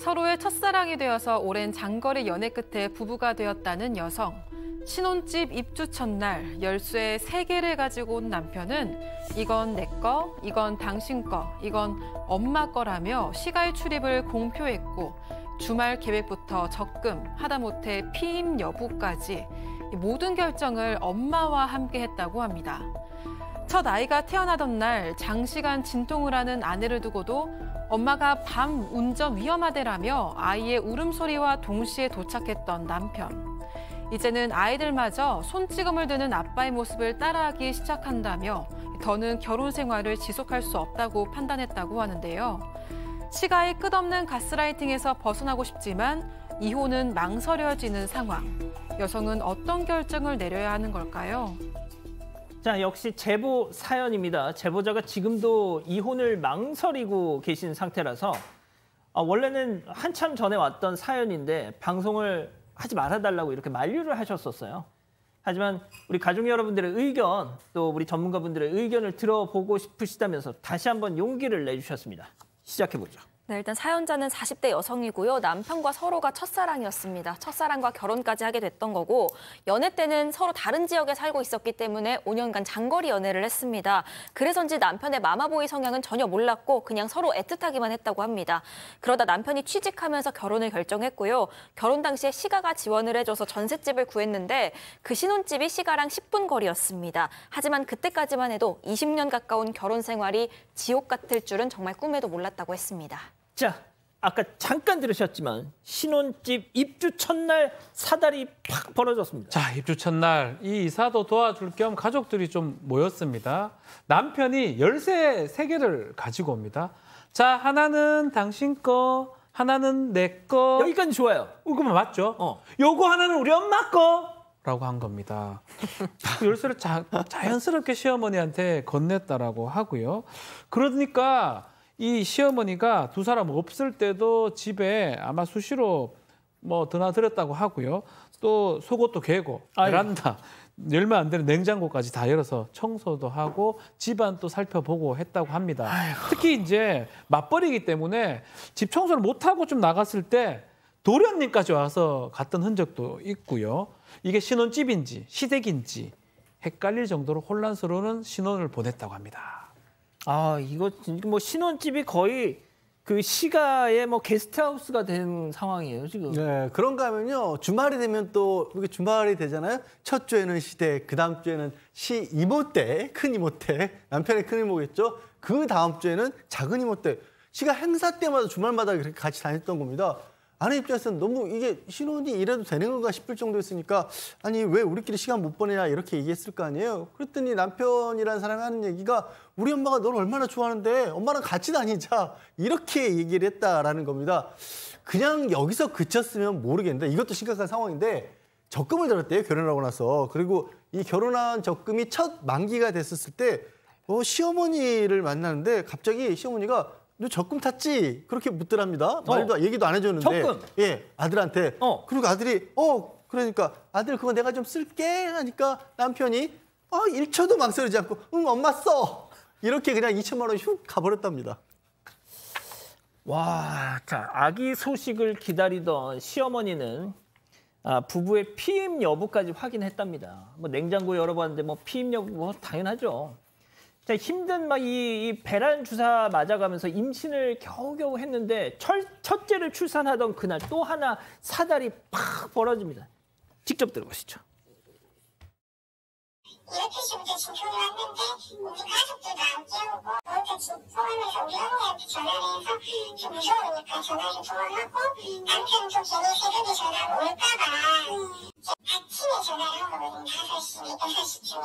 서로의 첫사랑이 되어서 오랜 장거리 연애 끝에 부부가 되었다는 여성. 신혼집 입주 첫날 열쇠 3개를 가지고 온 남편은 이건 내 거, 이건 당신 거, 이건 엄마 거라며 시가의 출입을 공표했고 주말 계획부터 적금, 하다못해 피임 여부까지 모든 결정을 엄마와 함께 했다고 합니다. 첫 아이가 태어나던 날 장시간 진통을 하는 아내를 두고도 엄마가 밤 운전 위험하대라며 아이의 울음소리와 동시에 도착했던 남편. 이제는 아이들마저 손찌검을 드는 아빠의 모습을 따라하기 시작한다며 더는 결혼 생활을 지속할 수 없다고 판단했다고 하는데요. 시가의 끝없는 가스라이팅에서 벗어나고 싶지만 이혼은 망설여지는 상황. 여성은 어떤 결정을 내려야 하는 걸까요? 자, 역시 제보 사연입니다. 제보자가 지금도 이혼을 망설이고 계신 상태라서 원래는 한참 전에 왔던 사연인데 방송을 하지 말아달라고 이렇게 만류를 하셨었어요. 하지만 우리 가족 여러분들의 의견, 또 우리 전문가분들의 의견을 들어보고 싶으시다면서 다시 한번 용기를 내주셨습니다. 시작해보죠. 네, 일단 사연자는 40대 여성이고요. 남편과 서로가 첫사랑이었습니다. 첫사랑과 결혼까지 하게 됐던 거고 연애 때는 서로 다른 지역에 살고 있었기 때문에 5년간 장거리 연애를 했습니다. 그래서인지 남편의 마마보이 성향은 전혀 몰랐고 그냥 서로 애틋하기만 했다고 합니다. 그러다 남편이 취직하면서 결혼을 결정했고요. 결혼 당시에 시가가 지원을 해줘서 전셋집을 구했는데 그 신혼집이 시가랑 10분 거리였습니다. 하지만 그때까지만 해도 20년 가까운 결혼 생활이 지옥 같을 줄은 정말 꿈에도 몰랐다고 했습니다. 자, 아까 잠깐 들으셨지만 신혼집 입주 첫날 사달이 팍 벌어졌습니다. 자, 입주 첫날 이 이사도 도와줄 겸 가족들이 좀 모였습니다. 남편이 열쇠 3개를 가지고 옵니다. 자, 하나는 당신 거, 하나는 내 거. 여기까지 좋아요. 그러면 맞죠? 요거 하나는 우리 엄마 거. 라고 한 겁니다. 그 열쇠를 자연스럽게 시어머니한테 건넸다라고 하고요. 그러니까 이 시어머니가 두 사람 없을 때도 집에 아마 수시로 뭐 드나들었다고 하고요. 또 속옷도 개고 베란다 열면 안 되는 냉장고까지 다 열어서 청소도 하고 집안 또 살펴보고 했다고 합니다. 아이고. 특히 이제 맞벌이기 때문에 집 청소를 못하고 좀 나갔을 때 도련님까지 와서 갔던 흔적도 있고요. 이게 신혼집인지 시댁인지 헷갈릴 정도로 혼란스러운 신혼을 보냈다고 합니다. 아, 이거 뭐 신혼집이 거의 그 시가의 뭐 게스트하우스가 된 상황이에요, 지금. 네, 그런가 하면요. 주말이 되면 또 이렇게 주말이 되잖아요. 첫 주에는 시댁, 그 다음 주에는 이모 댁, 큰 이모 댁, 남편의 큰 이모겠죠. 그 다음 주에는 작은 이모 댁. 시가 행사 때마다 주말마다 그렇게 같이 다녔던 겁니다. 아내 입장에서는 너무 이게 신혼이 이래도 되는 건가 싶을 정도였으니까 아니 왜 우리끼리 시간 못 보내냐 이렇게 얘기했을 거 아니에요. 그랬더니 남편이라는 사람이 하는 얘기가 우리 엄마가 널 얼마나 좋아하는데 엄마랑 같이 다니자 이렇게 얘기를 했다라는 겁니다. 그냥 여기서 그쳤으면 모르겠는데 이것도 심각한 상황인데 적금을 들었대요. 결혼하고 나서. 그리고 이 결혼한 적금이 첫 만기가 됐었을 때 시어머니를 만나는데 갑자기 시어머니가 너 적금 탔지? 그렇게 묻더랍니다. 말도 얘기도 안 해줬는데. 적금? 예, 아들한테. 그리고 아들이 그러니까 아들 그거 내가 좀 쓸게 하니까 남편이 1초도 망설이지 않고 응 엄마 써. 이렇게 그냥 2천만 원 휙 가버렸답니다. 와, 자, 아기 소식을 기다리던 시어머니는 부부의 피임 여부까지 확인했답니다. 뭐 냉장고 열어봤는데 뭐 피임 여부 뭐 당연하죠. 자, 힘든 막 이 배란 주사 맞아가면서 임신을 겨우겨우 했는데 첫째를 출산하던 그날 또 하나 사달이 팍 벌어집니다. 직접 들어보시죠. 이렇게 지금부터 진통이 왔는데 우리 가족들도 안 깨우고 그것도 포함해서 우리 어머니한테 전화를 해서 좀 무서우니까 전화를 통화하고 남편도 괜히 새벽에 전화가 올까봐 아침에 전화를 한 거거든요. 5시, 6시쯤에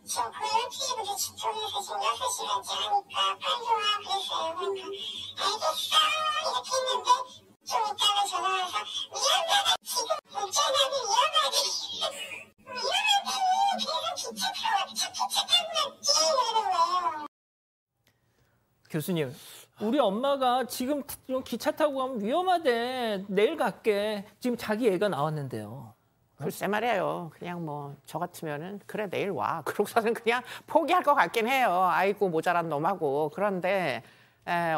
저 콜피부터 진통해서 지금 6시간째 하니까 빨리 와 그랬어요. 그러니까 알겠어 이렇게 했는데 좀 이따가 전화 와서 미안하다 지금 전화는 위험하대 교수님, 우리 엄마가 지금 기차 타고 가면 위험하대. 내일 갈게. 지금 자기 애가 나왔는데요. 글쎄 말이에요. 그냥 뭐 저 같으면은 그래 내일 와. 그러고서는 그냥 포기할 것 같긴 해요. 아이고 모자란 놈하고. 그런데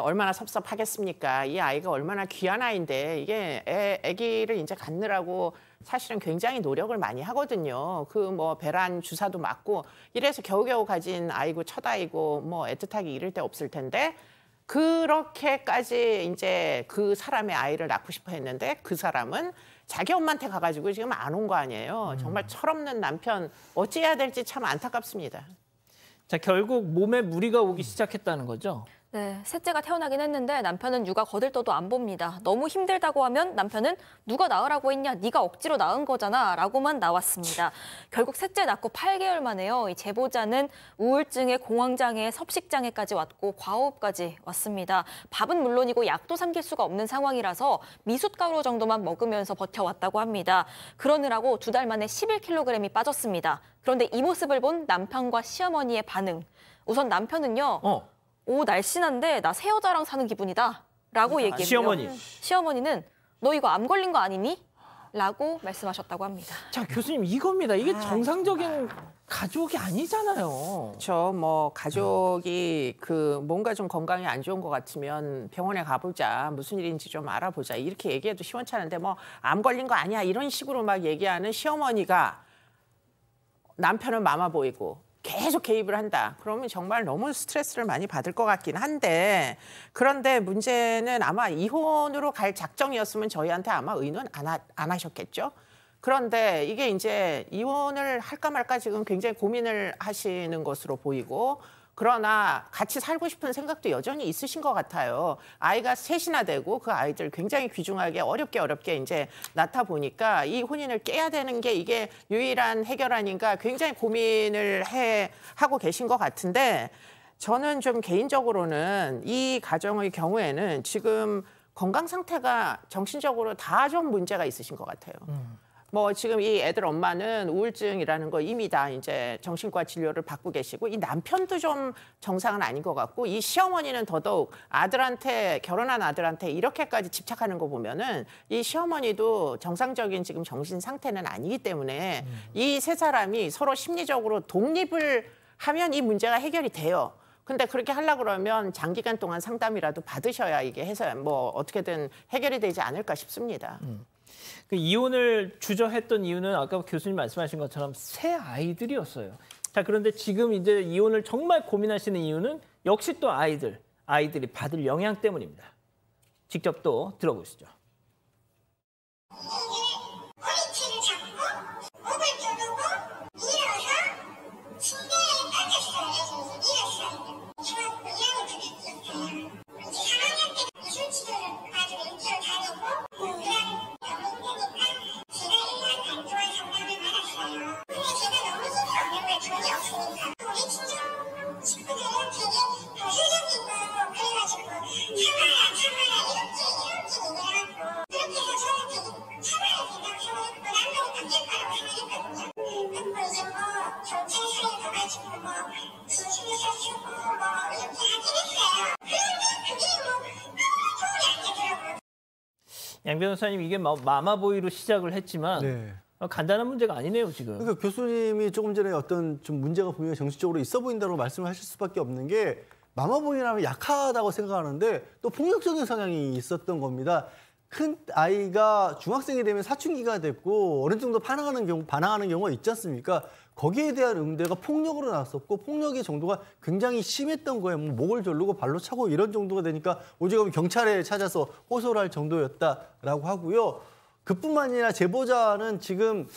얼마나 섭섭하겠습니까? 이 아이가 얼마나 귀한 아이인데 이게 아기를 이제 갖느라고 사실은 굉장히 노력을 많이 하거든요. 그 뭐 배란 주사도 맞고 이래서 겨우겨우 가진 아이고 첫 아이고 뭐 애틋하게 이럴 데 없을 텐데 그렇게까지 이제 그 사람의 아이를 낳고 싶어 했는데 그 사람은 자기 엄마한테 가가지고 지금 안 온 거 아니에요. 정말 철없는 남편 어찌해야 될지 참 안타깝습니다. 자, 결국 몸에 무리가 오기 시작했다는 거죠? 네, 셋째가 태어나긴 했는데 남편은 육아 거들떠도 안 봅니다. 너무 힘들다고 하면 남편은 누가 낳으라고 했냐, 네가 억지로 낳은 거잖아 라고만 나왔습니다. 결국 셋째 낳고 8개월 만에요. 이 제보자는 우울증에 공황장애, 섭식장애까지 왔고 과호흡까지 왔습니다. 밥은 물론이고 약도 삼킬 수가 없는 상황이라서 미숫가루 정도만 먹으면서 버텨왔다고 합니다. 그러느라고 2달 만에 11kg이 빠졌습니다. 그런데 이 모습을 본 남편과 시어머니의 반응. 우선 남편은요. 오, 날씬한데 나 새 여자랑 사는 기분이다 라고 얘기했고요. 시어머니는 너 이거 암 걸린 거 아니니? 라고 말씀하셨다고 합니다. 자, 교수님 이겁니다. 이게 정상적인 가족이 아니잖아요. 그렇죠. 뭐 가족이 그 뭔가 좀 건강이 안 좋은 것 같으면 병원에 가보자. 무슨 일인지 좀 알아보자. 이렇게 얘기해도 시원찮은데 뭐 암 걸린 거 아니야. 이런 식으로 막 얘기하는 시어머니가 남편은 마마 보이고 계속 개입을 한다. 그러면 정말 너무 스트레스를 많이 받을 것 같긴 한데 그런데 문제는 아마 이혼으로 갈 작정이었으면 저희한테 아마 의논 안 하셨겠죠. 그런데 이게 이제 이혼을 할까 말까 지금 굉장히 고민을 하시는 것으로 보이고 그러나 같이 살고 싶은 생각도 여전히 있으신 것 같아요. 아이가 셋이나 되고 그 아이들 굉장히 귀중하게 어렵게 이제 낳다 보니까 이 혼인을 깨야 되는 게 이게 유일한 해결 아닌가 굉장히 고민을 하고 계신 것 같은데 저는 좀 개인적으로는 이 가정의 경우에는 지금 건강 상태가 정신적으로 다 좀 문제가 있으신 것 같아요. 뭐 지금 이 애들 엄마는 우울증이라는 거 이미 다 이제 정신과 진료를 받고 계시고 이 남편도 좀 정상은 아닌 것 같고 이 시어머니는 더더욱 아들한테 결혼한 아들한테 이렇게까지 집착하는 거 보면은 이 시어머니도 정상적인 지금 정신 상태는 아니기 때문에 이 세 사람이 서로 심리적으로 독립을 하면 이 문제가 해결이 돼요. 근데 그렇게 하려고 그러면 장기간 동안 상담이라도 받으셔야 이게 해서 뭐 어떻게든 해결이 되지 않을까 싶습니다. 그 이혼을 주저했던 이유는 아까 교수님 말씀하신 것처럼 새 아이들이었어요. 자, 그런데 지금 이제 이혼을 정말 고민하시는 이유는 역시 또 아이들이 받을 영향 때문입니다. 직접 또 들어보시죠. 허리띠를 잡고 목을 두르고 일어서 침대에 앉았어요. 일어서요. 중학교 1학년 때였어요. 이제 3학년 때 미술치료를 아주 6개월 다니고 그냥 너무 힘드니까 제가 1년 반 동안 상담을 받았어요. 근데 제가 너무 힘이 없는 거예요. 돈이 없으니까. 우리 친정 식구들은 되게 보수적이고 그래가지고 참아라 이렇게 얘기하고 그렇게 해서 저는 되게 참아야 된다고 생각했고 남편이 바뀔 거라고 생각했거든요. 그리고 이제 뭐 경찰서에 가가지고 뭐 진술서 쓰고 뭐 이렇게 하긴 했어요. 그런데 그게 뭐 도움이 안 되더라고요. 양 변호사님 이게 마마보이로 시작을 했지만 네. 간단한 문제가 아니네요, 지금. 그러니까 교수님이 조금 전에 어떤 좀 문제가 분명히 정신적으로 있어 보인다고 말씀을 하실 수밖에 없는 게 마마보이라면 약하다고 생각하는데 또 폭력적인 성향이 있었던 겁니다. 큰 아이가 중학생이 되면 사춘기가 됐고 어느 정도 반항하는 경우가 있지 않습니까? 거기에 대한 응대가 폭력으로 나왔었고 폭력의 정도가 굉장히 심했던 거예요. 뭐 목을 조르고 발로 차고 이런 정도가 되니까 오죽하면 경찰에 찾아서 호소를 할 정도였다라고 하고요. 그뿐만 아니라 제보자는 지금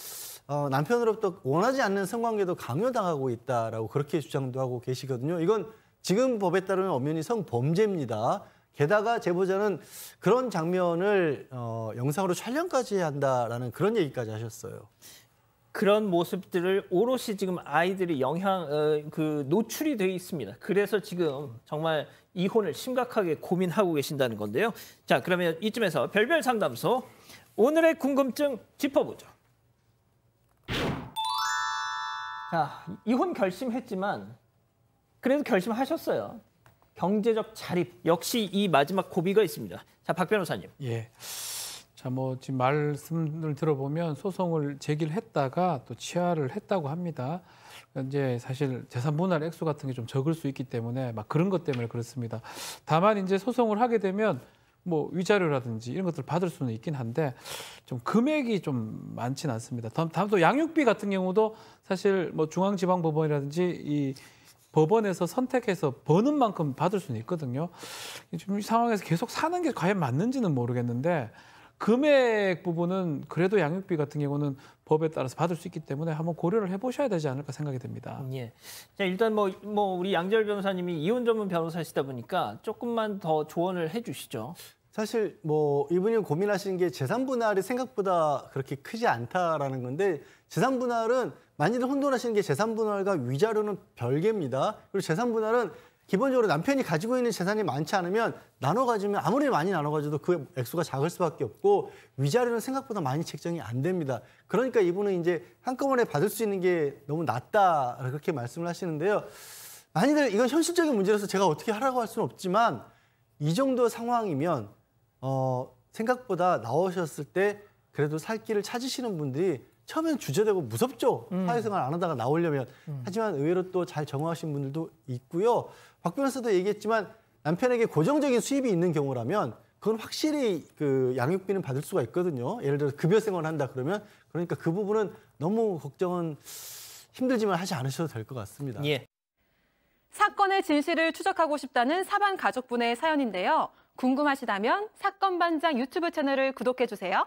남편으로부터 원하지 않는 성관계도 강요당하고 있다라고 그렇게 주장도 하고 계시거든요. 이건 지금 법에 따르면 엄연히 성범죄입니다. 게다가 제보자는 그런 장면을 영상으로 촬영까지 한다라는 그런 얘기까지 하셨어요. 그런 모습들을 오롯이 지금 아이들이 노출이 돼 있습니다. 그래서 지금 정말 이혼을 심각하게 고민하고 계신다는 건데요. 자, 그러면 이쯤에서 별별 상담소 오늘의 궁금증 짚어보죠. 자, 이혼 결심했지만 그래도 결심하셨어요. 경제적 자립 역시 이 마지막 고비가 있습니다. 자, 박 변호사님. 예. 자, 뭐 지금 말씀을 들어보면 소송을 제기를 했다가 또 취하를 했다고 합니다. 이제 사실 재산 분할 액수 같은 게 좀 적을 수 있기 때문에 막 그런 것 때문에 그렇습니다. 다만 이제 소송을 하게 되면 뭐 위자료라든지 이런 것들 받을 수는 있긴 한데 좀 금액이 좀 많지는 않습니다. 다음 또 양육비 같은 경우도 사실 뭐 중앙지방법원이라든지 이 법원에서 선택해서 버는 만큼 받을 수는 있거든요. 지금 이 상황에서 계속 사는 게 과연 맞는지는 모르겠는데 금액 부분은 그래도 양육비 같은 경우는 법에 따라서 받을 수 있기 때문에 한번 고려를 해보셔야 되지 않을까 생각이 됩니다. 예. 자, 일단 뭐 우리 양재열 변호사님이 이혼 전문 변호사시다 보니까 조금만 더 조언을 해주시죠. 사실 뭐 이분이 고민하시는 게 재산 분할이 생각보다 그렇게 크지 않다라는 건데 재산 분할은 많이들 혼돈하시는 게 재산 분할과 위자료는 별개입니다. 그리고 재산 분할은 기본적으로 남편이 가지고 있는 재산이 많지 않으면 나눠 가지면 아무리 많이 나눠 가져도 그 액수가 작을 수밖에 없고 위자료는 생각보다 많이 책정이 안 됩니다. 그러니까 이분은 이제 한꺼번에 받을 수 있는 게 너무 낮다 그렇게 말씀을 하시는데요. 많이들 이건 현실적인 문제라서 제가 어떻게 하라고 할 수는 없지만 이 정도 상황이면 생각보다 나오셨을 때 그래도 살 길을 찾으시는 분들이 처음엔 주저되고 무섭죠. 사회생활 안 하다가 나오려면. 하지만 의외로 또 잘 적응하신 분들도 있고요. 박 변호사도 얘기했지만 남편에게 고정적인 수입이 있는 경우라면 그건 확실히 그 양육비는 받을 수가 있거든요. 예를 들어서 급여 생활을 한다 그러면 그러니까 그 부분은 너무 걱정은 힘들지만 하지 않으셔도 될 것 같습니다. 예. 사건의 진실을 추적하고 싶다는 사반 가족분의 사연인데요. 궁금하시다면 사건반장 유튜브 채널을 구독해주세요.